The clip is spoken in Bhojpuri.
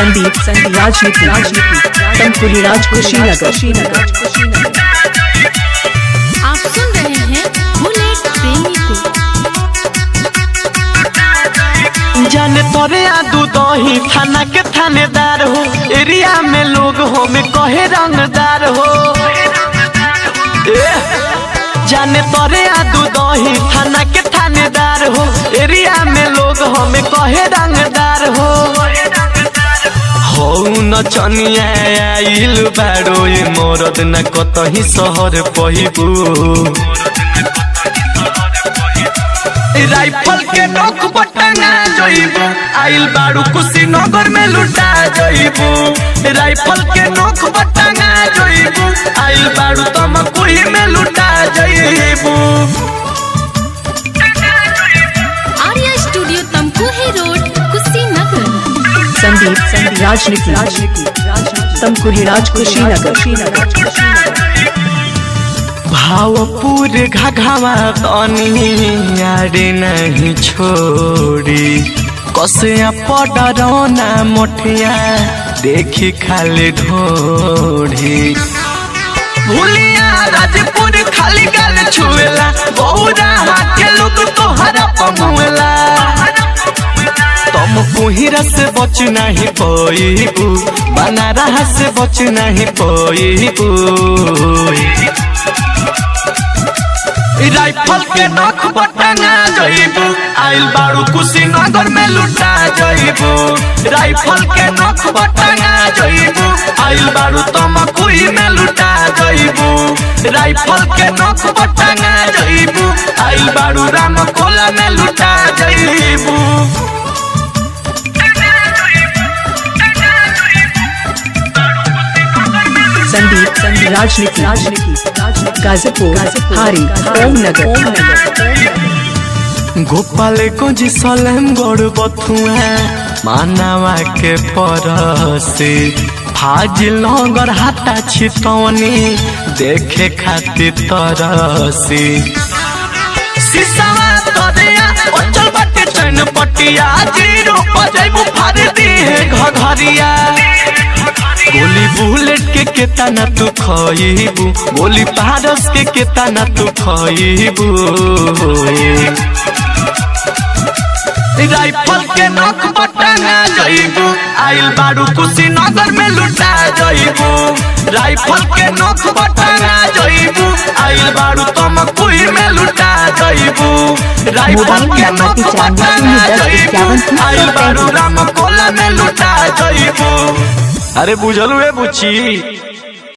संदीप राजनीति तमकुली राज कुशीनगर। आप सुन रहे हैं बुलेट प्रेमी को। जाने तोरे आदू दही थाना के थानेदार हो, एरिया में लोग हो में कहे रंगदार हो। जाने तोरे आदू दही थाना के थानेदार हो, एरिया में लोग हो में कहे रंगदार हो। हो न चनिया आइल बाड़ो ये मोरद न कतही शहर पहिबू। राइफल के नोक बटना जइबू, आइल बाड़ू कुशीनगर में लुटा जइबू। राइफल के नोक बटना जइबू, आइल बाड़ू तमकुही में लुटा जइबू। Arya studio Tamkuhi road Kushinagar. संदीप राजनीति तमकुली राज कुशीनगर। भावपुर घाघावा तनी यारे नहीं छोड़ी, कसिया पडरौना मोठिया देखी खाली ढोड़ी। भूलिया राजपुर खाली गाल छुएला, बहुरा के लोग तोहरा पमुएला। तुम कुहिरा से बच नहीं पोईबू, बनारहा से बच नहीं पोईबू। राइफल के नोक बटना जइबू, आइल बाड़ू कुशीनगर में लुटा जइबू। राइफल के नोक बटना जइबू, आइल बाड़ू तमकुही में लुटा जइबू। राइफल के नोक बटना जइबू, आइल बाड़ू रामकोला में लुटा जइबू। संदीप राजनीति गाजीपुर हारी ओमनगर। गोपालगंज सलेमगढ़ बथुआ मानवा के परसे, फाजिलनगर हाटा छितौनी देखे खातिर तरसी। सिसावा तोरिया ओचल बाटे चैन पटिया, जीरो पजैबू फाड़ दी है घघरिया। गोली बुलेट के केतना तू खइबू, गोली पारस के केतना तू खइबू। राइफल के नोक बटना जइबू, आइल बाड़ू कुशीनगर में लुटा जइबू। राइफल के नोक बटना जइबू, आइल बाड़ू तमकुही में लुटा जइबू। राइफल के नोक बटना जइबू, आइल बाड़ू रामकोला में लुटा जइबू। अरे बुझलू बुची।